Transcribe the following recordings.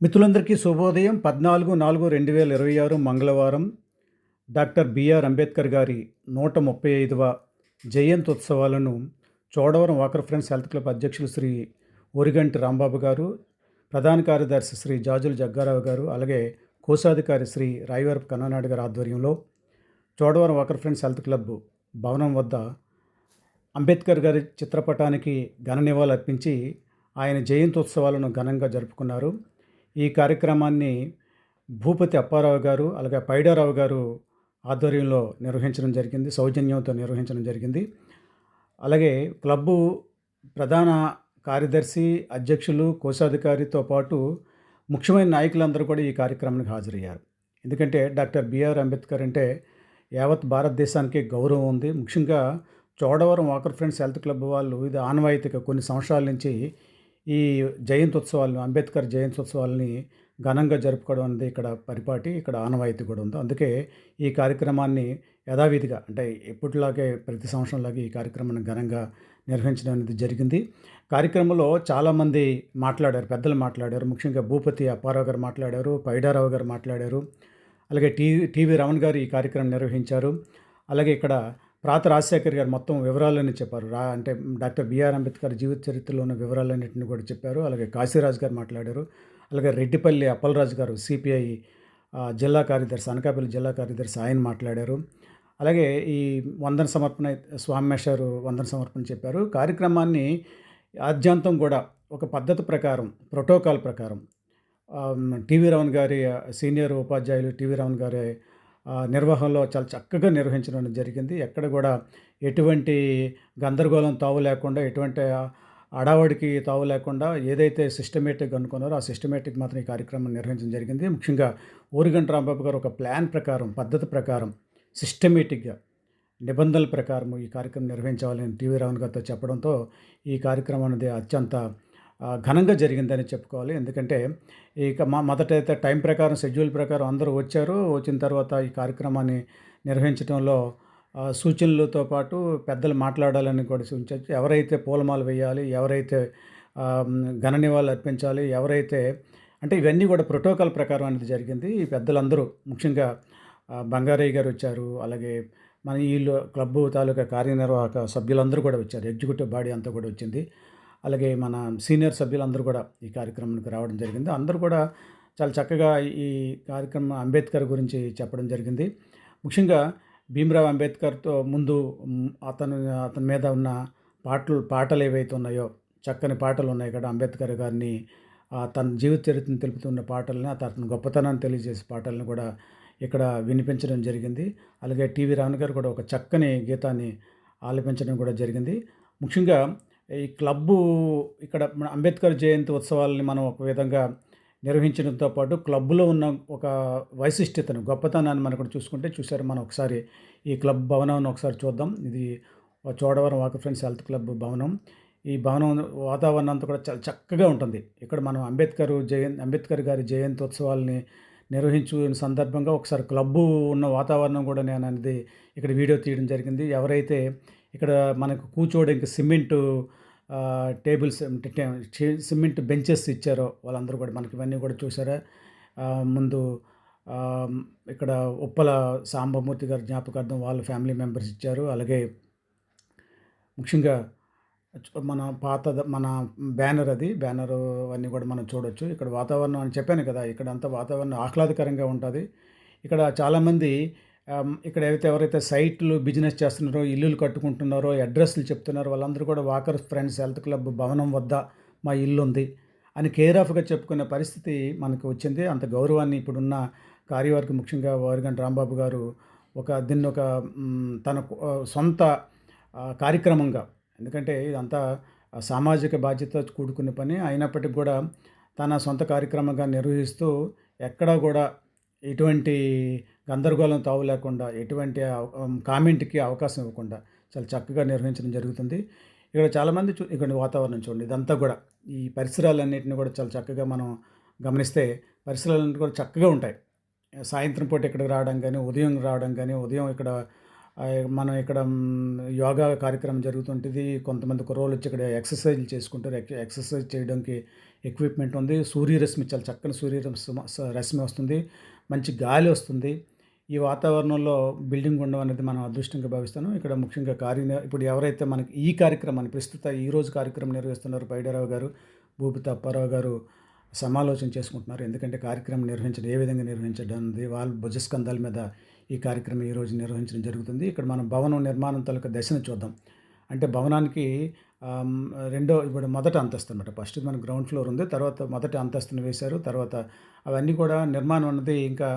మిత్రులందరికీ శుభోదయం. 14/4/2026 మంగళవారం డాక్టర్ బిఆర్ అంబేద్కర్ గారి 135వ జయంత్యుత్సవాలను Chodavaram walker friends health club అధ్యక్షులు శ్రీ ఓరిగంటి రాంబాబు గారు, ప్రధాన కార్యదర్శి శ్రీ జాజుల జగ్గారావు గారు, అలాగే కోశాధికారి శ్రీ రాయవరపు కన్నానాయుడు గారి ఆధ్వర్యంలో Chodavaram walker friends health club భవనం వద్ద అంబేద్కర్ గారి చిత్రపటానికి ఘన నివాళులు అర్పించి ఆయన జయంత్యుత్సవాలను ఘనంగా జరుపుకున్నారు. ఈ కార్యక్రమాన్ని భూపతి అప్పారావు గారు, అలాగే పైడారావు గారు ఆధ్వర్యంలో నిర్వహించడం జరిగింది, సౌజన్యంతో నిర్వహించడం జరిగింది. అలాగే క్లబ్బు ప్రధాన కార్యదర్శి, అధ్యక్షులు, కోశాధికారితో పాటు ముఖ్యమైన నాయకులందరూ కూడా ఈ కార్యక్రమానికి హాజరయ్యారు. ఎందుకంటే డాక్టర్ బిఆర్ అంబేద్కర్ అంటే యావత్ భారతదేశానికి గౌరవం ఉంది. ముఖ్యంగా Chodavaram walker friends health club వాళ్ళు ఇది ఆనవాయితీగా కొన్ని సంవత్సరాల నుంచి ఈ జయంత్యుత్సవాలను, అంబేద్కర్ జయంత్యుత్సవాలని ఘనంగా జరుపుకోవడం అనేది ఇక్కడ పరిపాటి, ఇక్కడ ఆనవాయితీ కూడా ఉంది. అందుకే ఈ కార్యక్రమాన్ని యథావిధిగా అంటే ఎప్పటిలాగే ప్రతి సంవత్సరంలాగే ఈ కార్యక్రమాన్ని ఘనంగా నిర్వహించడం అనేది జరిగింది. కార్యక్రమంలో చాలామంది మాట్లాడారు, పెద్దలు మాట్లాడారు. ముఖ్యంగా భూపతి అప్పారావు గారు మాట్లాడారు, పైడారావు గారు మాట్లాడారు, అలాగే టీవీ రమణ గారు ఈ కార్యక్రమం నిర్వహించారు. అలాగే ఇక్కడ ప్రాత రాజశేఖర్ గారు మొత్తం వివరాలన్నీ చెప్పారు. అంటే డాక్టర్ బిఆర్ అంబేద్కర్ జీవిత చరిత్రలో ఉన్న వివరాలన్నింటినీ కూడా చెప్పారు. అలాగే కాశీరాజు గారు మాట్లాడారు. అలాగే రెడ్డిపల్లి అప్పలరాజు గారు సిపిఐ జిల్లా కార్యదర్శి, అనకాపల్లి జిల్లా కార్యదర్శి, ఆయన మాట్లాడారు. అలాగే ఈ వందన సమర్పణ స్వామిమేషారు వందన సమర్పణ చెప్పారు. కార్యక్రమాన్ని ఆద్యంతం కూడా ఒక పద్ధతి ప్రకారం, ప్రోటోకాల్ ప్రకారం టీవీ రమణ గారి సీనియర్ ఉపాధ్యాయులు టీవీ రమణ గారి నిర్వహణలో చాలా చక్కగా నిర్వహించడం జరిగింది. ఎక్కడ కూడా ఎటువంటి గందరగోళం తావు లేకుండా, ఎటువంటి అడావడికి తావు లేకుండా ఏదైతే సిస్టమేటిక్గా అనుకున్నారో ఆ సిస్టమేటిక్ మాత్రం ఈ కార్యక్రమం నిర్వహించడం జరిగింది. ముఖ్యంగా ఓరిగంటి రాంబాబు గారు ఒక ప్లాన్ ప్రకారం, పద్ధతి ప్రకారం, సిస్టమేటిక్గా నిబంధనల ప్రకారం ఈ కార్యక్రమం నిర్వహించాలని టీవీ రావణ్ గారితో చెప్పడంతో ఈ కార్యక్రమం అనేది అత్యంత ఘనంగా జరిగిందని చెప్పుకోవాలి. ఎందుకంటే ఇక మొదటైతే టైం ప్రకారం, షెడ్యూల్ ప్రకారం అందరూ వచ్చారు. వచ్చిన తర్వాత ఈ కార్యక్రమాన్ని నిర్వహించడంలో సూచనలతో పాటు పెద్దలు మాట్లాడాలని కూడా సూచించారు. ఎవరైతే పూలమాల వేయాలి, ఎవరైతే ఘన నివాళులు అర్పించాలి, ఎవరైతే అంటే ఇవన్నీ కూడా ప్రోటోకాల్ ప్రకారం అనేది జరిగింది. ఈ పెద్దలందరూ ముఖ్యంగా బంగారయ్య గారు వచ్చారు. అలాగే మన వీళ్ళు క్లబ్బు తాలూకా కార్యనిర్వాహక సభ్యులందరూ కూడా వచ్చారు. ఎగ్జిక్యూటివ్ బాడీ అంతా కూడా వచ్చింది. అలాగే మన సీనియర్ సభ్యులందరూ కూడా ఈ కార్యక్రమానికి రావడం జరిగింది. అందరూ కూడా చాలా చక్కగా ఈ కార్యక్రమం అంబేద్కర్ గురించి చెప్పడం జరిగింది. ముఖ్యంగా భీమ్రావ్ అంబేద్కర్తో ముందు అతని మీద ఉన్న పాటలు ఏవైతే ఉన్నాయో, చక్కని పాటలు ఉన్నాయి కదా, అంబేద్కర్ గారిని తన జీవిత చరిత్రను తెలుపుతున్న పాటల్ని, అతని గొప్పతనాన్ని తెలియజేసే పాటలను కూడా ఇక్కడ వినిపించడం జరిగింది. అలాగే టీవీ రావణ్ గారు కూడా ఒక చక్కని గీతాన్ని ఆలపించడం కూడా జరిగింది. ముఖ్యంగా ఈ క్లబ్బు ఇక్కడ మన అంబేద్కర్ జయంతి ఉత్సవాలని మనం ఒక విధంగా నిర్వహించడంతో పాటు క్లబ్లో ఉన్న ఒక వైశిష్ట్యతను, గొప్పతనాన్ని మనం కూడా చూసారు. మనం ఒకసారి ఈ క్లబ్ భవనాన్ని ఒకసారి చూద్దాం. ఇది Chodavaram walker friends health club భవనం. ఈ భవనం వాతావరణం అంతా కూడా చాలా చక్కగా ఉంటుంది. ఇక్కడ మనం అంబేద్కర్ గారి జయంతి ఉత్సవాలని నిర్వహించిన సందర్భంగా ఒకసారి క్లబ్బు ఉన్న వాతావరణం కూడా నేను అనేది ఇక్కడ వీడియో తీయడం జరిగింది. ఎవరైతే ఇక్కడ మనకు కూర్చోవడానికి సిమెంటు టేబుల్స్, సిమెంట్ బెంచెస్ ఇచ్చారో వాళ్ళందరూ కూడా మనకి ఇవన్నీ కూడా చూసారా. ముందు ఇక్కడ ఉప్పల సాంబమూర్తి గారి జ్ఞాపకార్థం వాళ్ళ ఫ్యామిలీ మెంబర్స్ ఇచ్చారు. అలాగే ముఖ్యంగా మన బ్యానర్ అన్నీ కూడా మనం చూడొచ్చు. ఇక్కడ వాతావరణం అని చెప్పాను కదా, ఇక్కడ అంతా వాతావరణం ఆహ్లాదకరంగా ఉంటుంది. ఇక్కడ చాలామంది ఇక్కడ ఎవరైతే సైట్లు బిజినెస్ చేస్తున్నారో, ఇల్లులు కట్టుకుంటున్నారో, అడ్రస్లు చెప్తున్నారో వాళ్ళందరూ కూడా వాకర్ ఫ్రెండ్స్ హెల్త్ క్లబ్ భవనం వద్ద మా ఇల్లు ఉంది అని కేర్ ఆఫ్గా చెప్పుకునే పరిస్థితి మనకు వచ్చింది. అంత గౌరవాన్ని ఇప్పుడున్న కార్యవర్గం, ముఖ్యంగా ఓరిగంటి రాంబాబు గారు దీన్ని ఒక తన సొంత కార్యక్రమంగా, ఎందుకంటే ఇదంతా సామాజిక బాధ్యత కూడుకునే పని అయినప్పటికీ కూడా తన సొంత కార్యక్రమంగా నిర్వహిస్తూ ఎక్కడా కూడా ఎటువంటి గందరగోళం తావు లేకుండా, ఎటువంటి కామెంట్కి అవకాశం ఇవ్వకుండా చాలా చక్కగా నిర్వహించడం జరుగుతుంది. ఇక్కడ చాలామంది ఇక్కడ వాతావరణం చూడండి. ఇదంతా కూడా ఈ పరిసరాలన్నింటినీ కూడా చాలా చక్కగా మనం గమనిస్తే పరిసరాలన్నీ కూడా చక్కగా ఉంటాయి. సాయంత్రం పూట ఇక్కడికి రావడం కానీ, ఉదయం రావడం కానీ, ఉదయం ఇక్కడ మనం ఇక్కడ యోగా కార్యక్రమం జరుగుతుంటుంది. కొంతమంది కుర్రోళ్ళు వచ్చి ఇక్కడ ఎక్సర్సైజ్లు చేసుకుంటారు. ఎక్సర్సైజ్ చేయడానికి ఎక్విప్మెంట్ ఉంది. సూర్యరశ్మి చాలా చక్కని రశ్మి వస్తుంది. మంచి గాలి వస్తుంది. ఈ వాతావరణంలో బిల్డింగ్ ఉండడం అనేది మనం అదృష్టంగా భావిస్తాను. ఇక్కడ ముఖ్యంగా ఇప్పుడు ఎవరైతే మనకి ఈ కార్యక్రమాన్ని ఈరోజు కార్యక్రమం నిర్వహిస్తున్నారు పైడారావు గారు, భూపతి అప్పారావు గారు సమాలోచన చేసుకుంటున్నారు. ఎందుకంటే కార్యక్రమం ఏ విధంగా నిర్వహించడం అనేది వాళ్ళ భుజస్కంధాల మీద ఈ కార్యక్రమం ఈరోజు నిర్వహించడం జరుగుతుంది. ఇక్కడ మనం భవనం నిర్మాణం తాలూకా దశను చూద్దాం. అంటే భవనానికి ఇప్పుడు మొదటి అంతస్తు అనమాట. ఫస్ట్ మన గ్రౌండ్ ఫ్లోర్ ఉంది. తర్వాత మొదటి అంతస్తును వేశారు. తర్వాత అవన్నీ కూడా నిర్మాణం అన్నది ఇంకా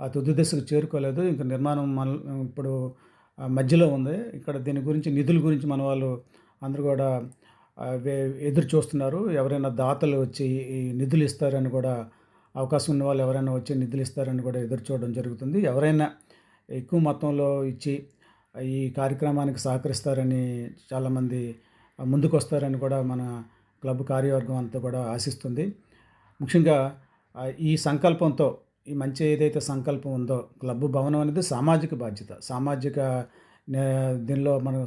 ఆ తుది దశకు చేరుకోలేదు. ఇంకా నిర్మాణం ఇప్పుడు మధ్యలో ఉంది. ఇక్కడ దీని గురించి నిధుల గురించి మన వాళ్ళు అందరూ కూడా ఎదురు చూస్తున్నారు. ఎవరైనా దాతలు వచ్చి ఈ నిధులు ఇస్తారని కూడా, అవకాశం ఉన్న వాళ్ళు ఎవరైనా వచ్చి నిధులు ఇస్తారని కూడా ఎదురు చూడడం జరుగుతుంది. ఎవరైనా ఎక్కువ మొత్తంలో ఇచ్చి ఈ కార్యక్రమానికి సహకరిస్తారని చాలామంది ముందుకొస్తారని కూడా మన క్లబ్ కార్యవర్గం అంతా కూడా ఆశిస్తుంది. ముఖ్యంగా ఈ సంకల్పంతో ఈ మంచి ఏదైతే సంకల్పం ఉందో, క్లబ్ భవనం అనేది సామాజిక బాధ్యత. దీనిలో మనం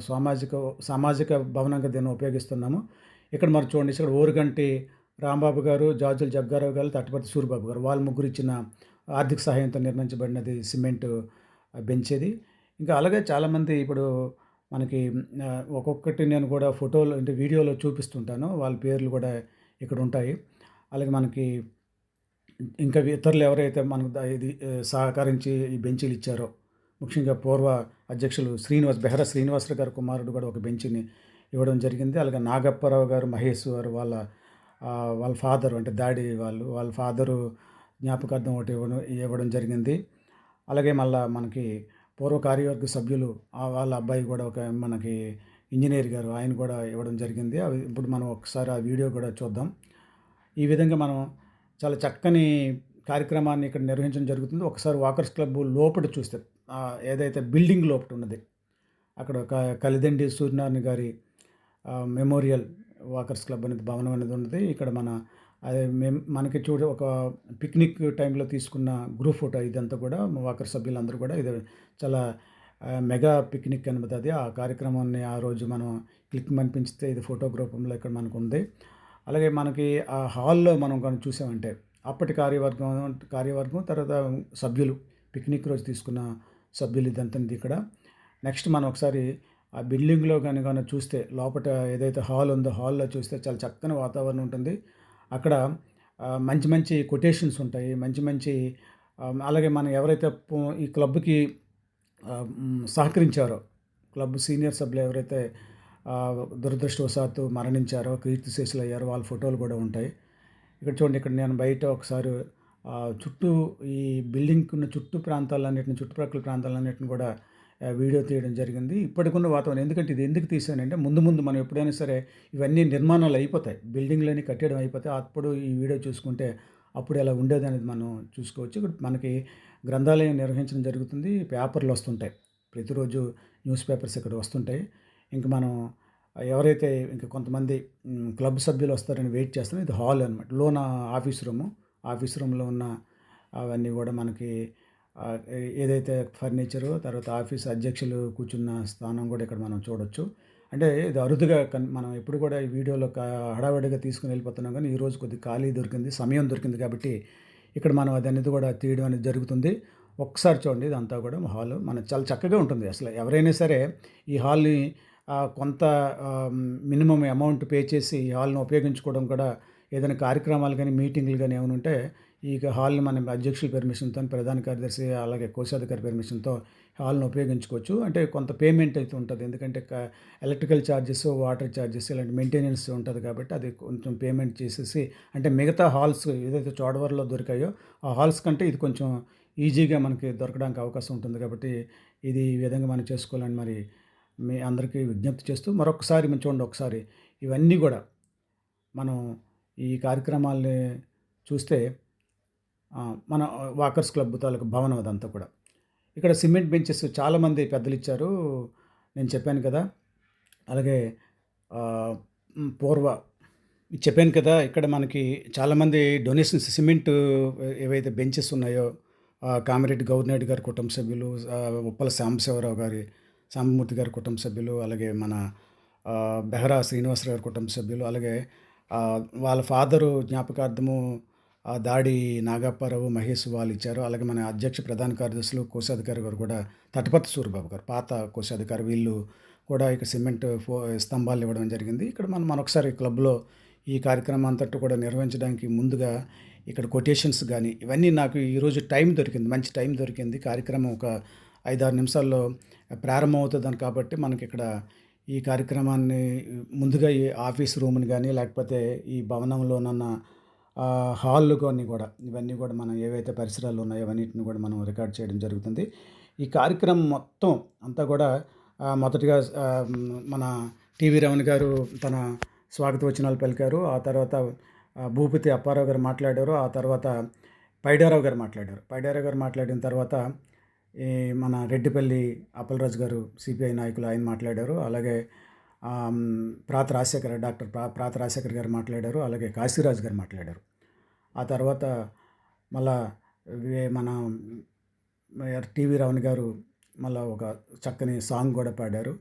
సామాజిక భవనంగా దీన్ని ఉపయోగిస్తున్నాము. ఇక్కడ మరి చూడండి, ఇక్కడ ఓరుగంటి రాంబాబు గారు, జాజుల జగ్గారావు గారు, తట్టపర్తి సూరిబాబు గారు వాళ్ళ ముగ్గురు ఇచ్చిన ఆర్థిక సహాయంతో నిర్మించబడినది సిమెంట్ బెంచ్ ఇది. ఇంకా అలాగే చాలామంది ఇప్పుడు మనకి ఒక్కొక్కటి నేను కూడా ఫోటోలు అంటే వీడియోలో చూపిస్తుంటాను. వాళ్ళ పేర్లు కూడా ఇక్కడ ఉంటాయి. అలాగే మనకి ఇంకా ఇతరులు ఎవరైతే మనకు ఇది సహకరించి ఈ బెంచీలు ఇచ్చారో, ముఖ్యంగా పూర్వ అధ్యక్షులు బెహరా శ్రీనివాసరావు గారి కుమారుడు కూడా ఒక బెంచ్ని ఇవ్వడం జరిగింది. అలాగే నాగప్పారావు గారు, మహేష్ గారు వాళ్ళ ఫాదరు అంటే వాళ్ళ ఫాదరు జ్ఞాపకార్థం ఒకటి ఇవ్వడం జరిగింది. అలాగే మళ్ళీ మనకి పూర్వ కార్యవర్గ సభ్యులు వాళ్ళ అబ్బాయి కూడా మనకి ఇంజనీర్ గారు, ఆయన కూడా ఇవ్వడం జరిగింది. అవి ఇప్పుడు మనం ఒకసారి ఆ వీడియో కూడా చూద్దాం. ఈ విధంగా మనం చాలా చక్కని కార్యక్రమాన్ని ఇక్కడ నిర్వహించడం జరుగుతుంది. ఒకసారి వాకర్స్ క్లబ్ లోపల చూస్తే ఏదైతే బిల్డింగ్ లోపల ఉన్నది, అక్కడ ఒక కలిదండి సూర్యనారాయణ గారి మెమోరియల్ వాకర్స్ క్లబ్ అనేది భవనం అనేది ఉన్నది. ఇక్కడ మనకి ఒక పిక్నిక్ టైంలో తీసుకున్న గ్రూప్ ఫోటో ఇదంతా కూడా వాకర్ సభ్యులందరూ కూడా ఇది చాలా మెగా పిక్నిక్ అనమాట. అది ఆ కార్యక్రమాన్ని ఆ రోజు మనం క్లిక్ అనిపించితే ఇది ఫోటోగ్రాఫ్ రూపంలో ఇక్కడ మనకు ఉంది. అలాగే మనకి ఆ హాల్లో మనం కానీ చూసామంటే అప్పటి కార్యవర్గం తర్వాత సభ్యులు పిక్నిక్ రోజు తీసుకున్న సభ్యులు ఇదంతా ఇక్కడ. నెక్స్ట్ మనం ఒకసారి ఆ బిల్డింగ్లో కానీ చూస్తే లోపల ఏదైతే హాల్ ఉందో హాల్లో చూస్తే చాలా చక్కని వాతావరణం ఉంటుంది. అక్కడ మంచి మంచి కొటేషన్స్ ఉంటాయి. అలాగే మనం ఎవరైతే ఈ క్లబ్కి సహకరించారో, క్లబ్ సీనియర్ సభ్యులు ఎవరైతే దురదృష్టవశాత్తు మరణించారో, కీర్తిశేషులు అయ్యారో వాళ్ళ ఫోటోలు కూడా ఉంటాయి. ఇక్కడ చూడండి, ఇక్కడ నేను బయట ఒకసారి చుట్టూ ఈ బిల్డింగ్కి ఉన్న చుట్టుప్రక్కల ప్రాంతాలన్నింటిని కూడా వీడియో తీయడం జరిగింది. ఇప్పటికున్న వాతావరణం ఎందుకంటే ఇది ఎందుకు తీసానంటే ముందు మనం ఎప్పుడైనా సరే ఇవన్నీ నిర్మాణాలు అయిపోతాయి, బిల్డింగ్లని కట్టడం అయిపోతాయి, అప్పుడు ఈ వీడియో చూసుకుంటే అప్పుడు ఎలా ఉండేది అనేది మనం చూసుకోవచ్చు. ఇక్కడ మనకి గ్రంథాలయం నిర్వహించడం జరుగుతుంది. పేపర్లు వస్తుంటాయి, ప్రతిరోజు న్యూస్ పేపర్స్ ఇక్కడ వస్తుంటాయి. ఇంక మనం ఎవరైతే ఇంకా కొంతమంది క్లబ్ సభ్యులు వస్తారని వెయిట్ చేస్తున్నాం. ఇది హాల్ అనమాట. లోన ఆఫీస్ రూమ్లో ఉన్న అవన్నీ కూడా మనకి ఏదైతే ఫర్నిచరు, తర్వాత ఆఫీస్ అధ్యక్షులు కూర్చున్న స్థానం కూడా ఇక్కడ మనం చూడొచ్చు. అంటే ఇది అరుదుగా మనం ఎప్పుడు కూడా ఈ వీడియోలో హడావిడిగా తీసుకుని వెళ్ళిపోతున్నాం, కానీ ఈరోజు కొద్దిగా సమయం దొరికింది కాబట్టి ఇక్కడ మనం అనేది కూడా తీయడం అనేది జరుగుతుంది. ఒక్కసారి చూడండి, ఇదంతా కూడా హాల్ చాలా చక్కగా ఉంటుంది. అసలు ఎవరైనా సరే ఈ హాల్ని కొంత మినిమం అమౌంట్ పే చేసి ఈ హాల్ని ఉపయోగించుకోవడం కూడా, ఏదైనా కార్యక్రమాలు కానీ మీటింగ్లు కానీ ఏమైనా ఉంటే ఈ హాల్ని మనం అధ్యక్షుల పర్మిషన్తో, ప్రధాన కార్యదర్శి అలాగే కోశాధికారి పర్మిషన్తో హాల్ని ఉపయోగించుకోవచ్చు. అంటే కొంత పేమెంట్ అయితే ఉంటుంది, ఎందుకంటే ఎలక్ట్రికల్ ఛార్జెస్, వాటర్ ఛార్జెస్ ఇలాంటి మెయింటెనెన్స్ ఉంటుంది కాబట్టి అది కొంచెం పేమెంట్ చేసేసి, అంటే మిగతా హాల్స్ ఏదైతే చోడవరంలో దొరికాయో ఆ హాల్స్ కంటే ఇది కొంచెం ఈజీగా మనకి దొరకడానికి అవకాశం ఉంటుంది. కాబట్టి ఇది ఈ విధంగా మనం చేసుకోవాలని మరి మీ అందరికీ విజ్ఞప్తి చేస్తూ మరొకసారి మనం చూడండి. ఒకసారి ఇవన్నీ కూడా మనం ఈ కార్యక్రమాల్ని చూస్తే మన వాకర్స్ క్లబ్ తాలూకు భవనం అదంతా కూడా. ఇక్కడ సిమెంట్ బెంచెస్ చాలామంది పెద్దలు ఇచ్చారు, నేను చెప్పాను కదా. అలాగే చెప్పాను కదా, ఇక్కడ మనకి చాలామంది డొనేషన్స్ సిమెంట్ ఏవైతే బెంచెస్ ఉన్నాయో కామిరెడ్డి గౌరినాయుడు గారి కుటుంబ సభ్యులు, ఉప్పల సాంబమూర్తి గారి కుటుంబ సభ్యులు, అలాగే మన బెహరా శ్రీనివాసరావు గారి కుటుంబ సభ్యులు, అలాగే వాళ్ళ ఫాదరు జ్ఞాపకార్థము దాడి నాగప్పారావు, మహేష్ వాళ్ళు ఇచ్చారు. అలాగే మన అధ్యక్ష ప్రధాన కార్యదర్శులు కోశాధికారి గారు కూడా తటపతి సూరిబాబు గారు పాత కోశాధికారి వీళ్ళు కూడా ఇక్కడ సిమెంట్ స్తంభాలు ఇవ్వడం జరిగింది. ఇక్కడ మనం ఒకసారి క్లబ్లో ఈ కార్యక్రమం అంతటి కూడా నిర్వహించడానికి ముందుగా ఇక్కడ కొటేషన్స్ కానీ ఇవన్నీ నాకు ఈరోజు టైం దొరికింది, మంచి టైం దొరికింది. కార్యక్రమం ఒక 5-6 నిమిషాల్లో ప్రారంభం అవుతుందని కాబట్టి మనకి ఇక్కడ ఈ కార్యక్రమాన్ని ముందుగా ఈ ఆఫీస్ రూమ్ని కానీ లేకపోతే ఈ భవనంలోనున్న హాళ్ళు కానీ కూడా ఇవన్నీ కూడా మనం ఏవైతే పరిసరాలు ఉన్నాయో అవన్నిటిని కూడా మనం రికార్డ్ చేయడం జరుగుతుంది. ఈ కార్యక్రమం మొత్తం అంతా కూడా మొదటిగా మన టీవీ రమణ గారు తన స్వాగత వచనాలు పలికారు. ఆ తర్వాత భూపతి అప్పారావు గారు మాట్లాడారు. ఆ తర్వాత పైడారావు గారు మాట్లాడారు. పైడారావు గారు మాట్లాడిన తర్వాత ఈ మన రెడ్డిపల్లి అప్పలరాజు గారు సిపిఐ నాయకులు ఆయన మాట్లాడారు. అలాగే డాక్టర్ ప్రాత రాజశేఖర్ గారు మాట్లాడారు. అలాగే కాశీరాజు గారు మాట్లాడారు. ఆ తర్వాత మళ్ళా మన టీవీ రమణ గారు మళ్ళీ ఒక చక్కని సాంగ్ కూడా పాడారు.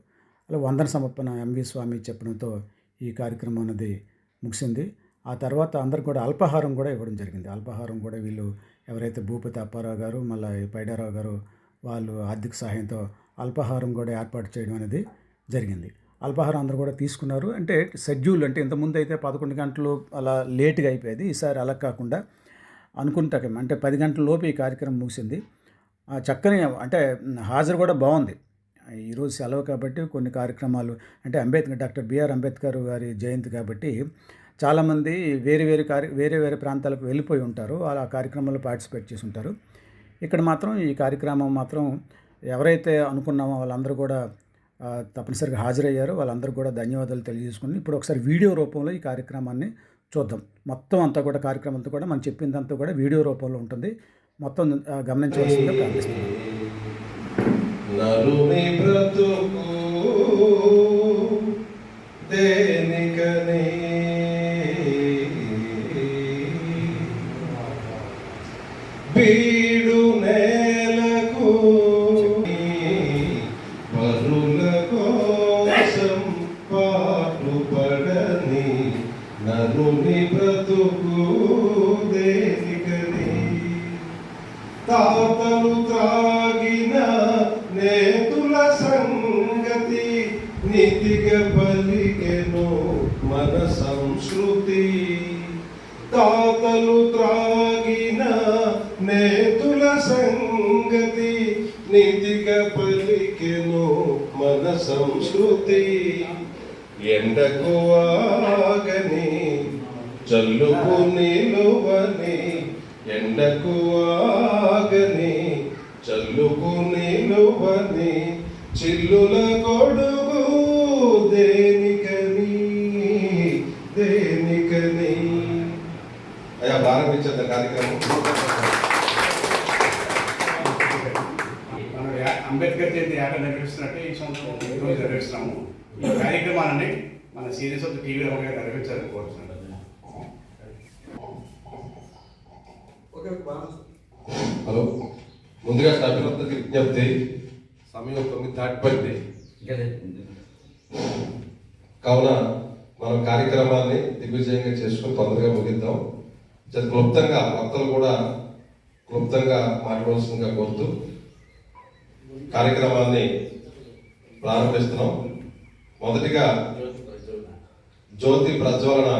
అలా వందన సమర్పణ ఎంవి స్వామి చెప్పడంతో ఈ కార్యక్రమం అనేది ముగిసింది. ఆ తర్వాత అందరు కూడా అల్పాహారం కూడా ఇవ్వడం జరిగింది. అల్పాహారం కూడా వీళ్ళు ఎవరైతే భూపతి అప్పారావు గారు మళ్ళీ పైడారావు గారు వాళ్ళు ఆర్థిక సహాయంతో అల్పాహారం కూడా ఏర్పాటు చేయడం అనేది జరిగింది. అల్పాహారం అందరూ కూడా తీసుకున్నారు. అంటే షెడ్యూల్ అంటే ఇంతకుముందు అయితే 11 గంటలు అలా లేట్గా అయిపోయేది. ఈసారి అలా కాకుండా అనుకుంటాం అంటే 10 గంటల లోపు ఈ కార్యక్రమం ముగిసింది. చక్కని అంటే హాజరు కూడా బాగుంది. ఈరోజు సెలవు కాబట్టి కొన్ని కార్యక్రమాలు అంటే డాక్టర్ బిఆర్ అంబేద్కర్ గారి జయంతి కాబట్టి చాలామంది వేరే వేరే ప్రాంతాలకు వెళ్ళిపోయి ఉంటారు. ఆ కార్యక్రమంలో పార్టిసిపేట్ చేసి ఉంటారు. ఇక్కడ మాత్రం ఈ కార్యక్రమం మాత్రం ఎవరైతే అనుకున్నామో వాళ్ళందరూ కూడా తప్పనిసరిగా హాజరయ్యారు. వాళ్ళందరూ కూడా ధన్యవాదాలు తెలియజేసుకుని ఇప్పుడు ఒకసారి వీడియో రూపంలో ఈ కార్యక్రమాన్ని చూద్దాం. మొత్తం అంతా కూడా కార్యక్రమం అంతా కూడా మనం చెప్పిందంతా కూడా వీడియో రూపంలో ఉంటుంది. మొత్తం గమనించవలసిందిగా ప్రార్థిస్తున్నాను. నరుని బ్రతుకు దేనికని బీడు నేలకు పరుల కోసం పాటుపడని నరుని బ్రతుకు దేనికని తాతలు త్రాగిన నేతుల సంగతి నీతిగా పలికెను మన సంస్కృతి తాతలు త్రాగిన నేతుల సంగతి నీతిగా పలికెను మన సంస్కృతి ఎండకు ఆగని చల్లుకు నిలువని ఎండకు ఆగని చల్లుకు నిలువని చిల్లుల కొడుగు దేనికని దేనికని అయ్యా ప్రారంభించే కార్యక్రమం మనం అంబేద్కర్ జయంతి యాభై నిర్వహిస్తున్నట్టు ఈ సంవత్సరం ఈరోజు నిర్వహిస్తున్నాము. ఈ కార్యక్రమాన్ని మన సీరియస్ ఆఫ్ టీవీ రమణ గారు నిర్వహించాలని కోరుతున్నాను. హలో, ముందుగా సభ్యులందరికీ విజ్ఞప్తి, సమయం 9 దాటిపోయింది కావున మనం కార్యక్రమాన్ని దిగ్విజయంగా చేసుకుని తొందరగా ముగిద్దాం. క్లుప్తంగా వక్తలు కూడా క్లుప్తంగా మాట్లాడవలసిందిగా కోరుతూ కార్యక్రమాన్ని ప్రారంభిస్తున్నాం. మొదటిగా జ్యోతి ప్రజ్వలన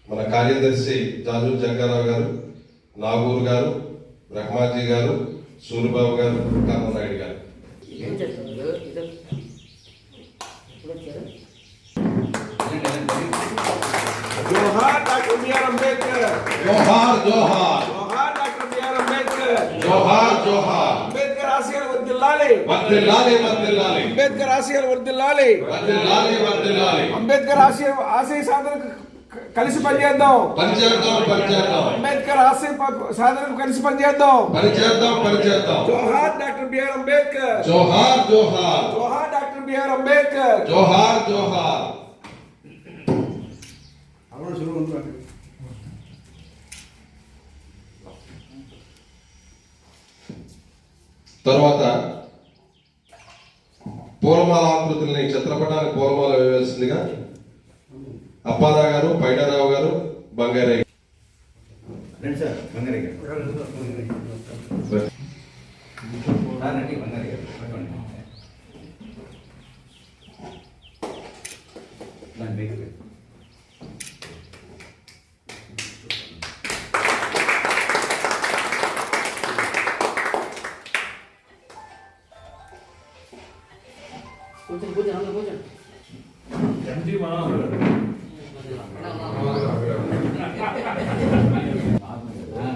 మన కార్యదర్శి జాజు జగ్గారావు గారు, నాగూరు గారు, బ్రహ్మాజీ గారు, సూరిబాబు గారు, కర్మనాయుడు గారు. జోహార్ డాక్టర్ బిఆర్ అంబేద్కర్. జోహార్ జోహార్. జోహార్ డాక్టర్ బిఆర్ అంబేద్కర్. జోహార్ జోహార్. అంబేద్కర్ ఆశయాలు వర్ధిల్లాలి. వర్ధిల్లాలి వర్ధిల్లాలి. అంబేద్కర్ ఆశయాలు వర్ధిల్లాలి. వర్ధిల్లాలి వర్ధిల్లాలి. అంబేద్కర్ ఆశయ సాధనకు కలిసి పనిచేద్దాం. పనిచేద్దాం పనిచేద్దాం. అంబేద్కర్ ఆశయ సాధనకు కలిసి పనిచేద్దాం. పనిచేద్దాం పనిచేద్దాం. జోహార్ డాక్టర్ బిఆర్ అంబేద్కర్. జోహార్ జోహార్. జోహార్ డాక్టర్ బిఆర్ అంబేద్కర్. జోహార్ జోహార్. తర్వాత పూలమాల ఆకృతుల్ని చిత్రపటానికి పూలమాల వేయవలసిందిగా అప్పారావు గారు, పైడారావు గారు, బంగారయ్య. రండి సార్, బంగారయ్య గారు. సార్ రండి, బంగారయ్య గారు. దాని బయట పెట్టు.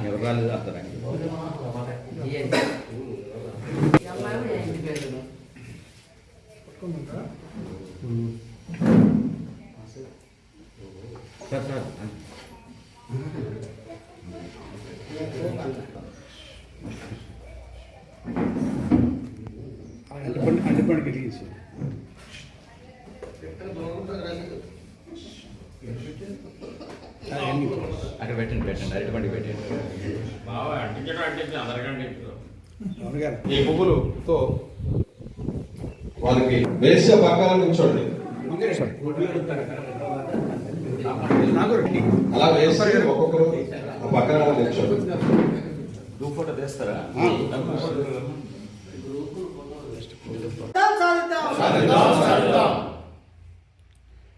ఎవరు రాలేదు అర్థరండి. సార్ సార్ అడ్డుపండి కలిగించి అక్కడ పెట్టండి అరటిపండి పెట్టండి. ఈ పువ్వులతో వాళ్ళకి వేసే పక్కన నుంచోండి. అలా వేసి ఒక్కొక్కరు ఆ పక్కన నిల్చోండి. ఫోటో తీస్తారా?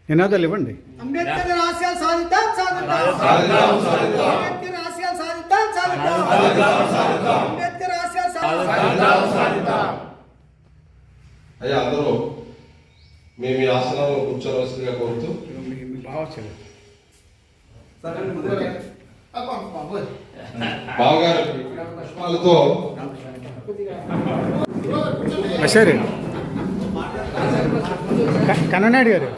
నినాదాలు ఇవ్వండి. అంబేద్కర్ ఆశయాలు సాధిద్దాం సాధిద్దాం అంబేద్కర్ ఆశయాలు సాధిద్దాం సాధిద్దాం అంబేద్కర్ ఆశయాలు సాధిద్దాం. అయ్యా అందరూ మీ మీ ఆసనాల్లో కూర్చోవలసిందిగా కోరుతూ బాగా బావగారు పుష్పాలతో అషారు కన్ననాయుడు గారు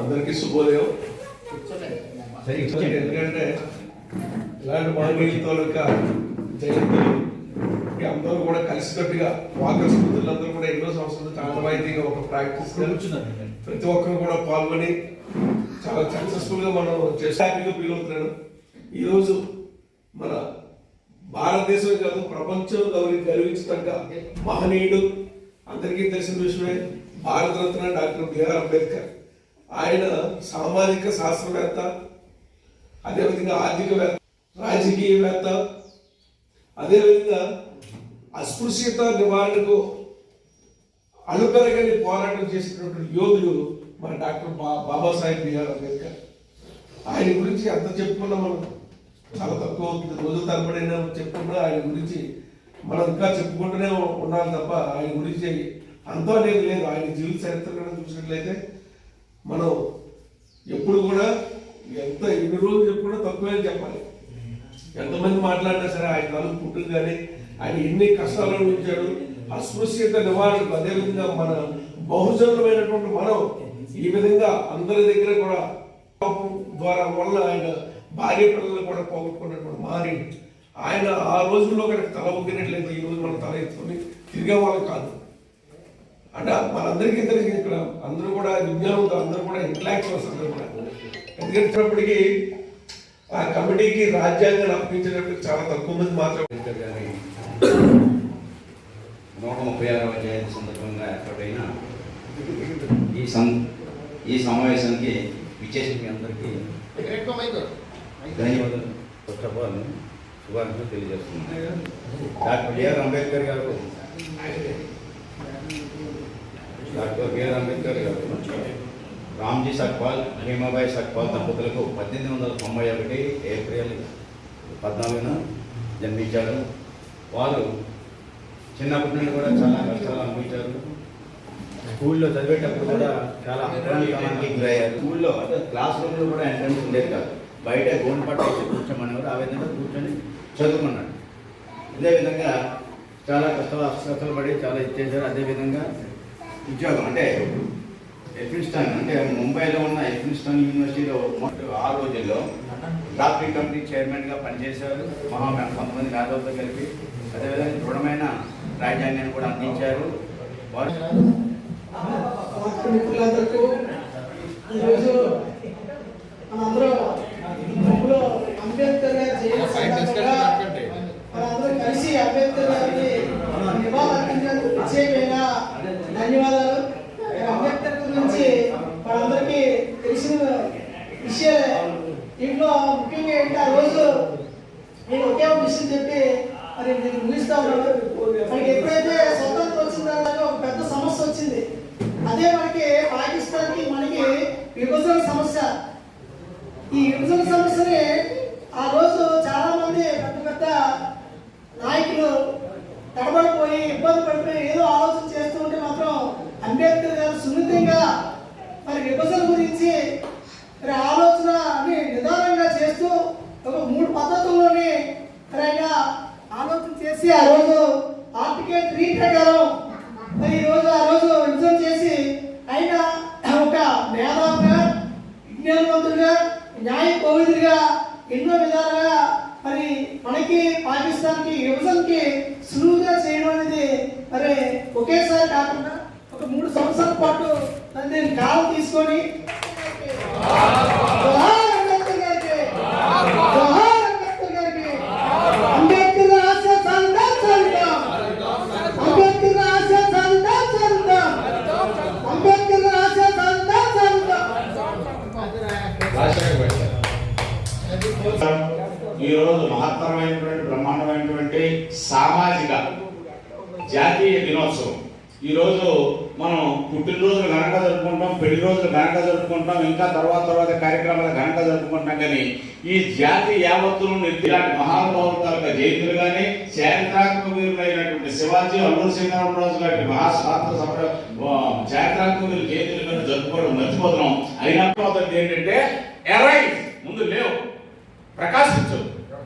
అందరికీ శుభోదయం. ఎందుకంటే ఇలాంటి మానవీయుల తాలూకా జయంతులు అందరూ కూడా కలిసికట్టుగా వాకర్ స్మృతులందరూ కూడా ఎన్నో సంవత్సరాలు ఆనవాయితీగా ఒక ప్రాక్టీస్ ప్రతి ఒక్కరు కూడా పాల్గొని చాలా సక్సెస్ఫుల్ గా మనం హ్యాపీగా ఫీల్ అవుతున్నాను. ఈరోజు మన భారతదేశం కాదు ప్రపంచం గర్వించదగ్గ మహనీయుడు, అందరికీ తెలిసిన విషయమే భారతరత్న డాక్టర్ బిఆర్ అంబేద్కర్. ఆయన సామాజిక శాస్త్రవేత్త, అదేవిధంగా ఆర్థికవేత్త, రాజకీయవేత్త, అదేవిధంగా అస్పృశ్యత నివారణకు అలుపెరగని పోరాటం చేసినటువంటి యోధుడు మన డాక్టర్ బాబాసాహెబ్ బిఆర్ అంబేద్కర్. ఆయన గురించి ఎంత చెప్పుకున్నా మనం చాలా తక్కువ అవుతుంది. రోజుల తరబడిన చెప్పుకున్నా ఆయన గురించి మనం ఇంకా చెప్పుకుంటూనే ఉండాలి తప్ప ఆయన గురించి అంతా అనేది లేదు. ఆయన జీవిత చరిత్ర చూసినట్లయితే మనం ఎప్పుడు కూడా ఎన్ని రోజులు చెప్పుకున్నా తక్కువే చెప్పాలి. ఎంతమంది మాట్లాడినా సరే ఆయన తల పుట్టింది కానీ ఆయన ఎన్ని కష్టాలు అనుభవించాడు. అస్పృశ్యత నివారణకు, అదేవిధంగా మన బహుజనులమైనటువంటి మనం ఈ విధంగా అందరి దగ్గర కూడా ద్వారా వల్ల ఆయన భార్య పిల్లలు కూడా పోగొట్టుకున్నటువంటి మారి ఆయన ఆ రోజుల్లో కనుక తల ఒగ్గినట్లయితే ఈ రోజు మనం తల ఎత్తుకొని తిరిగే వాళ్ళం కాదు. అంటే మనందరికీ తెలిసి ఇక్కడ అందరూ కూడా విజ్ఞానంతో అందరూ కూడా ఇంటలెక్చువల్స్ అందరూ కూడా. ఎందుకంటే ఆ కమిటీకి రాజ్యాంగాన్ని అర్పించినప్పుడు చాలా తక్కువ మంది మాత్రమే. 136వ జయంతి సందర్భంగా ఏర్పాటైన ఈ సమావేశానికి విచ్చేసిన మీ అందరికీ ధన్యవాదాలు. ఫస్ట్ ఆఫ్ ఆల్ శుభాకాంక్షలు తెలియజేస్తున్నాను. డాక్టర్ బిఆర్ అంబేద్కర్ గారు రామ్జీ సక్పాల్, హేమాబాయి సక్పాల్ దంపతులకు 1891 ఏప్రిల్ 14న జన్మించారు. వారు చిన్నప్పటి నుండి కూడా చాలా కష్టాలు అనుభవించారు. స్కూల్లో చదివేటప్పుడు కూడా చాలా అప్రాణికానికి గురయ్యారు. స్కూల్లో అంటే క్లాస్ రూమ్లో కూడా ఎంట్రన్స్ ఉండేది కాదు. బయట గోన్ పట్ట కూర్చోమనేవారు. ఆ విధంగా కూర్చొని చదువుకున్నాడు. అదేవిధంగా చాలా కష్టాలు పడి చాలా ఇచ్చేశారు. అదేవిధంగా ఉద్యోగం అంటే ఎల్ఫిన్స్టన్ అంటే ముంబైలో ఉన్న ఎల్ఫిన్స్టన్ యూనివర్సిటీలో ఆ రోజుల్లో డ్రాఫ్టింగ్ కమిటీ చైర్మన్గా పనిచేశారు. కొంతమంది మేధావులతో కలిపి అదేవిధంగా దృఢమైన రాజ్యాంగాన్ని కూడా అందించారు. వారు మిత్రులందరికీ ఈరోజు మనందరం గుంపులో అంబేద్కర్ గారి జయంతి సందర్భంగా మనందరం కలిసి అంబేద్కర్ గారికి నివాళులర్పించేందుకు ప్రత్యేకమైన ధన్యవాదాలు. అంబేద్కర్ గురించి మనందరికీ తెలిసిన విషయాలే. దీంట్లో ముఖ్యంగా ఏంటంటే ఆ రోజు నేను ఒకే ఒక విషయం చెప్పి మరి నేను ముగిస్తా ఉన్నాను. మనకి ఎప్పుడైతే స్వతంత్రం వచ్చిన తర్వాత ఒక పెద్ద సమస్య వచ్చింది. అదే మనకి పాకిస్తాన్కి మనకి విభజన సమస్య. ఈ విభజన సమస్యని ఆ రోజు చాలా మంది పెద్ద పెద్ద నాయకులు తడబడిపోయి ఇబ్బంది పడిపోయి ఏదో ఆలోచన చేస్తూ ఉంటే మాత్రం అంబేద్కర్ గారు సున్నితంగా మరి విభజన గురించి మరి ఆలోచన నిదానంగా చేస్తూ ఒక 3 పద్ధతుల్లోని ఆయన ఆలోచన చేసి ఆ రోజు ఆర్టికల్ 3 ప్రకారం మరి ఈ రోజు ఆ రోజు విభజన చేసి ఆయన ఒక మేధావిగా విజ్ఞానవంతుడిగా న్యాయ కోవిదుడిగా ఎన్నో విధాలుగా మరి మనకి పాకిస్తాన్కి విభజనకి సులువుగా చేయడం అనేది మరి ఒకేసారి కాకుండా ఒక 3 సంవత్సరాల పాటు నేను కాలం తీసుకొని అంబేద్కర్ గారికి అంబేద్కర్ ఆశయ సాధిద్దాం సాధిద్దాం అంబేద్కర్ ఆశయ సాధిద్దాం సాధిద్దాం అంబేద్కర్ ఆశయ సాధిద్దాం సాధిద్దాం. ఈరోజు మహత్తరమైనటువంటి బ్రహ్మాండమైనటువంటి సామాజిక జాతీయ దినోత్సవం. ఈరోజు మనం పుట్టినరోజులు ఘనంగా జరుపుకుంటాం, పెళ్లి రోజులు ఘనంగా జరుపుకుంటాం, ఇంకా తర్వాత కార్యక్రమాలు ఘనంగా జరుపుకుంటాం. కానీ ఈ జాతి యావత్తును ఇలాంటి మహానుభావుల జయంతులు కానీ చారిత్రాత్మక వీరులైనటువంటి శివాజీ, అల్లూరి సీతారామరాజు లాంటి మహాస్వాతంత్ర సమర చారిత్రాత్మక వీరుల జయంతులు కానీ జరుపుకోవడం మర్చిపోతున్నాం. అయినప్పుడు ఏంటంటే ఎరైజ్ ముందు లేవు, ప్రకాశించు.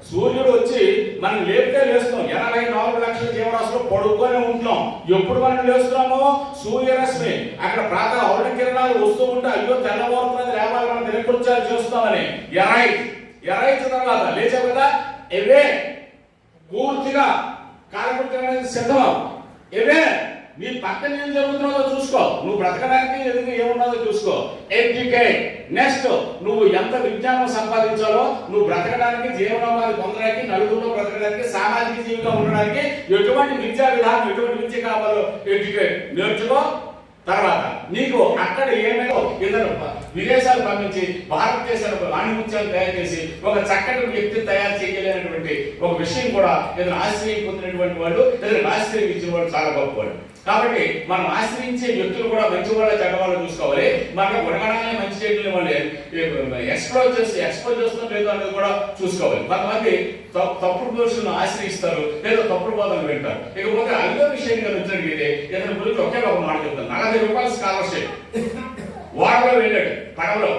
సూర్యుడు వచ్చి మనం లేపితే లేస్తున్నాం. 84 లక్షల జీవరాశులు పడుకొని ఉంటున్నాం. ఎప్పుడు మనం లేస్తున్నామో సూర్యరశ్మి అక్కడ ప్రాత అరుణ కిరణాలు వస్తూ ఉంటే అయ్యో తెల్లవారుతున్నది లేవాలి మనం నిరకృత్యాలు చేస్తున్నామని ఎరైజ్ తర్వాత లేచే కదా ఎవే పూర్తిగా కాలకృత్యం అనేది సిద్ధం. ఎవే నీ పక్కన ఏం జరుగుతున్నదో చూసుకో, నువ్వు బ్రతకడానికి ఎదుగు ఏమున్నదో చూసుకో. ఎడ్యుకేట్. నెక్స్ట్ నువ్వు ఎంత విజ్ఞానం సంపాదించాలో, నువ్వు బ్రతకడానికి జీవనోపాధి పొందడానికి, నలుగురిలో బ్రతకడానికి, సామాజిక జీవిగా ఉండడానికి ఎటువంటి విద్యా విధానం, ఎటువంటి విద్య కావాలో ఎడ్యుకేట్ నేర్చుకో. తర్వాత నీకు అక్కడ ఏమైనా ఇతర విదేశాలు పంపించి భారతదేశానికి ఆణిముత్యాలు తయారు చేసి ఒక చక్కటి వ్యక్తి తయారు చేయలేనటువంటి ఒక విషయం కూడా ఏదైనా ఆశ్రయం పొందినటువంటి వాళ్ళు, ఏదైనా ఆశ్రయం ఇచ్చిన వాళ్ళు చాలా గొప్పవాళ్ళు. కాబట్టి మనం ఆశ్రయించే వ్యక్తులు కూడా మంచి వాళ్ళ చెడ్డవాళ్ళు చూసుకోవాలి. మనకు గుణగణాలే మంచి చేయడం వాళ్ళే ఎక్స్ప్లోర్ చేస్తాం లేదో అనేది కూడా చూసుకోవాలి. కొంతమంది తప్పుడు దోషులను ఆశ్రయిస్తారు లేదా తప్పుడు బోధనలు వింటారు. ఇకపోతే అల్గో విషయంగా జరిగితే ఇతని గురించి ఒకే ఒక మాట చెప్తాను. 40 రూపాయలు స్కాలర్షిప్. వాడలో వెళ్ళాడు, పడవలో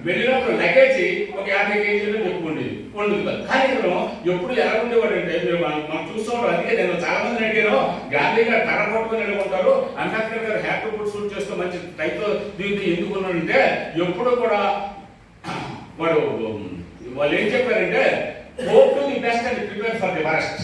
వెళ్ళినప్పుడు లగేజ్ ఒక 50 కేజీలు చెప్పుకుండేది వండుతుంది. కానీ ఇతను ఎప్పుడు ఎలా ఉండేవాడు అంటే మనం చూస్తున్నాం. అందుకే నేను చాలా మందిని అడిగాను, గాంధీ గారు కర్ర పట్టుకుని వెళ్ళుకుంటారు, అంబేద్కర్ గారు హ్యాపీ ఫుడ్ సూట్ చేస్తూ మంచి టైప్లో దిగుతూ ఎందుకు ఉన్నాడంటే ఎప్పుడు కూడా వాళ్ళు ఏం చెప్పారంటే hope to the best and prepare for the worst.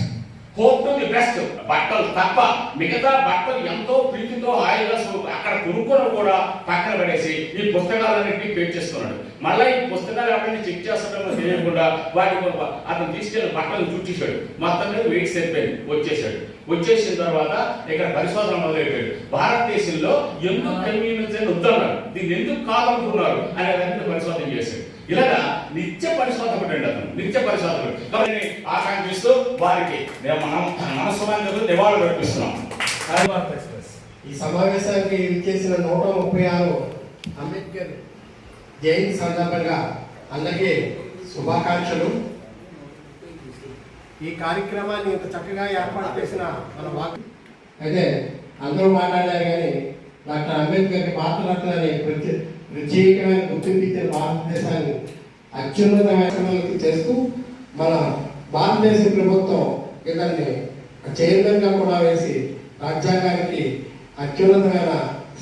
Hope to the best. బట్టలు తప్ప మిగతా బట్టలు ఎంతో ప్రీతితో హాయిగా అక్కడ కొనుక్కొని కూడా పక్కన పడేసి ఈ పుస్తకాలన్నింటినీ పేట్ చేసుకున్నాడు. మళ్ళీ ఈ పుస్తకాలు ఎవరైనా చెక్ చేస్తాడో తెలియకుండా వాటిని అతను తీసుకెళ్లి బట్టలు చూచేశాడు. మొత్తం మీద వెయిట్ సరిపోయింది. వచ్చేసిన తర్వాత ఇక్కడ పరిశోధన మొదలెట్టాడు. భారతదేశంలో ఎందుకు కమ్యూనిజం వద్దన్నారు, దీన్ని ఎందుకు కాదనుకున్నారు అనే దాన్ని పరిశోధన చేశాడు. ఇలాగా నిత్య పరిశోధకుడు అండి అతను, నిత్య పరిశోధకుడు. కాబట్టి ఆకాంక్షిస్తూ వారికి మనస్సు నివాళులు అర్పిస్తున్నాం. ఈ సమావేశానికి ఇచ్చేసిన 136 అంబేద్కర్ జయంతి సందర్భంగా అందరికీ శుభాకాంక్షలు. ఈ కార్యక్రమాన్ని ఇంత చక్కగా ఏర్పాటు చేసిన మన అయితే అందరూ మాట్లాడారు. కానీ డాక్టర్ అంబేద్కర్ భారతరత్నాన్ని ప్రత్యేకమైన గుర్తింపు ఇచ్చిన భారతదేశాన్ని అత్యున్నతమైన చేస్తూ మన భారతదేశ ప్రభుత్వం ఇతన్ని చైర్మన్గా కూడా వేసి రాజ్యాంగానికి అత్యున్నతమైన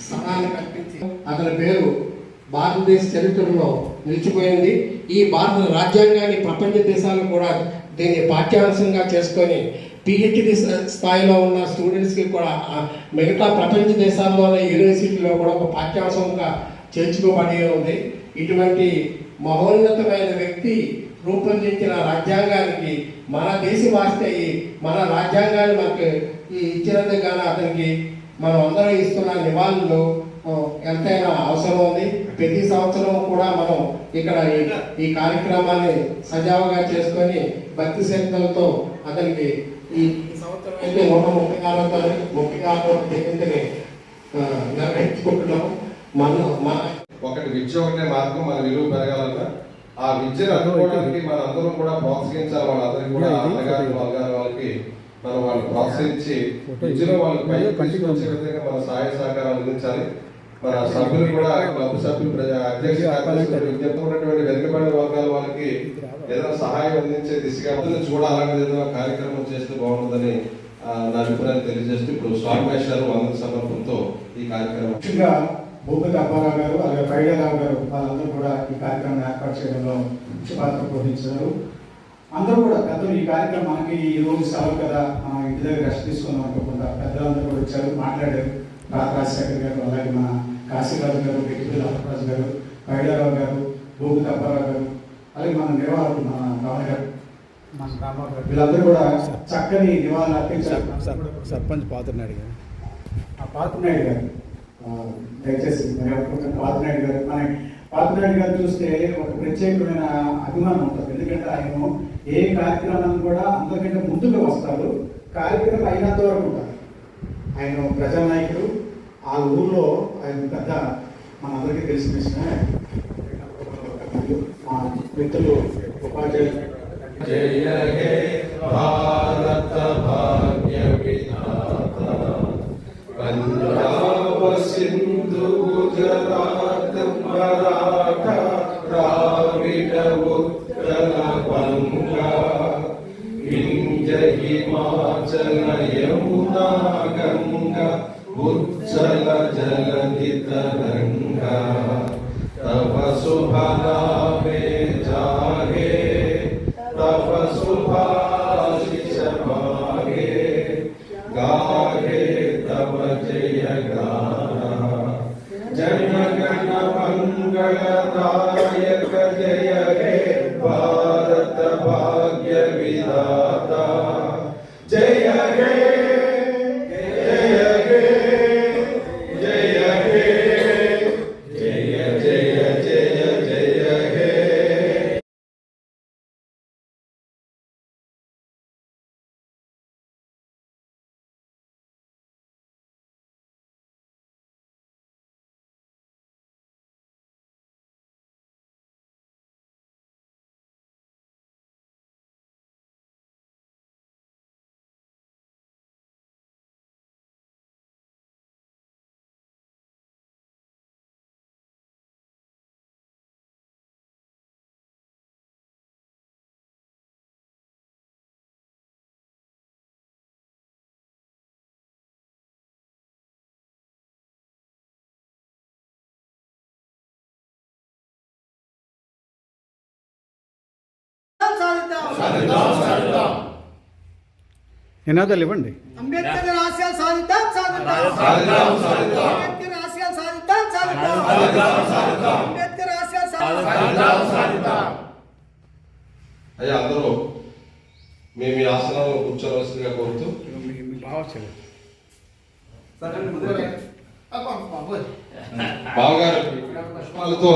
స్థానాన్ని కల్పించి అతని పేరు భారతదేశ చరిత్రలో నిలిచిపోయింది. ఈ భారత రాజ్యాంగాన్ని ప్రపంచ దేశాలు కూడా దీన్ని పాఠ్యాంశంగా చేసుకొని పిహెచ్డి స్థాయిలో ఉన్న స్టూడెంట్స్కి కూడా మిగతా ప్రపంచ దేశాల్లోని యూనివర్సిటీలో కూడా ఒక పాఠ్యాంశంగా చేర్చుకోబడి ఉంది. ఇటువంటి మహోన్నతమైన వ్యక్తి రూపొందించిన రాజ్యాంగానికి మన దేశవాసి మన రాజ్యాంగాన్ని మనకి ఇచ్చినందుకు గాను అతనికి మనం అందరం ఇస్తున్న నివాళులు ఎంతైనా అవసరం ఉంది. ప్రతి సంవత్సరం కూడా మనం ఇక్కడ ఈ కార్యక్రమాన్ని సజావుగా చేసుకొని భక్తి శ్రద్ధలతో అతనికి ఈ సంవత్సరం అయితే 136వ జయంతిని నిర్వహించుకుంటున్నాం. ఒకటి విద్య ఒకటే మార్గం, మన విలువ పెరగాలన్నా ఆ విద్యను అందుకోవడానికి మన అందరం కూడా ప్రోత్సహించాలి. వాళ్ళందరికీ కూడా వాళ్ళకి మనం వాళ్ళు ప్రోత్సహించి విద్యలో వాళ్ళు పైకి వచ్చే విధంగా మన సహాయ సహకారాలు అందించాలి. మన సభ్యులు కూడా క్లబ్ సభ్యులు అధ్యక్ష విజ్ఞప్తి ఉన్నటువంటి వెనుకబడిన వర్గాల వాళ్ళకి ఏదైనా సహాయం అందించే దిశగా చూడాలనేది ఏదైనా కార్యక్రమం చేస్తే బాగుంటుందని నా అభిప్రాయం తెలియజేస్తూ ఇప్పుడు స్వామి వేశారు వందన సమర్పణతో ఈ కార్యక్రమం ముఖ్యంగా భూపతి అప్పారావు గారు అలాగే పైడరావు గారు వాళ్ళందరూ కూడా ఈ కార్యక్రమం ఏర్పాటు చేయడంలో ముఖ్య పాత్ర పోషించారు. అందరూ కూడా పెద్దలు ఈ కార్యక్రమం మనకి ఈ రోజు సెలవు కదా మనం ఇంటి దగ్గర రెస్ట్ తీసుకుందాం అనుకోకుండా పెద్దలందరూ కూడా వచ్చారు, మాట్లాడారు. రాజశేఖర్ గారు, అలాగే మన కాశీరాజు గారు, వెంకటేశ్వర అప్పరాజు గారు, పైడరావు గారు, భూపతి అప్పారావు గారు, అలాగే మన నిర్వాహకులు మన రామయ్య గారు, మన రామారావు గారు, వీళ్ళందరూ కూడా చక్కని నివాళులు అర్పించారు. సర్పంచ్ పాత్రనాయుడు గారు, పాత్రనాయుడు గారు దయచేసి పాత్రనాయుడు గారు, మన పాత్రనాయుడు గారు చూస్తే ఒక ప్రత్యేకమైన అభిమానం ఉంటుంది. ఎందుకంటే ఆయన ఏ కార్యక్రమాన్ని కూడా అందరికంటే ముందుగా వస్తారు, కార్యక్రమం అయినంత వరకు ఉంటారు. ఆయన ప్రజానాయకుడు. ఆ ఊళ్ళో ఆయన పెద్ద మనందరికీ తెలిసిన విషయమే. మా మిత్రులు ఉపాధ్యాయులు జయ హే భారత భాగ్య విధాత పంజాబ సింధు గుజరాత్ మరాఠ ద్రావిడ ఉత్కల బంగా వింధ్య హిమాచల యమునా గంగా ఉజ్జల జలధి తరంగా తవ శుభ నామే జాగే तव सुभाषिष भागे गाहे तव जय गाना जन गण मंगलदायक जय हे भारत भाग्य विधाता जय हे जय हे जय हे जय जय जय जय हे నినాదాలు ఇవ్వండి. అంబేద్కర్ ఆశయాలు సాధిద్దాం అంబేద్కర్ ఆశయాలు సాధిద్దాం అంబేద్కర్ ఆశయాలు సాధిద్దాం. అయ్యా అందరూ మేము ఈ ఆసనంలో కూర్చోవలసిందిగా కోరుతూ బావగారు పుష్పాలతో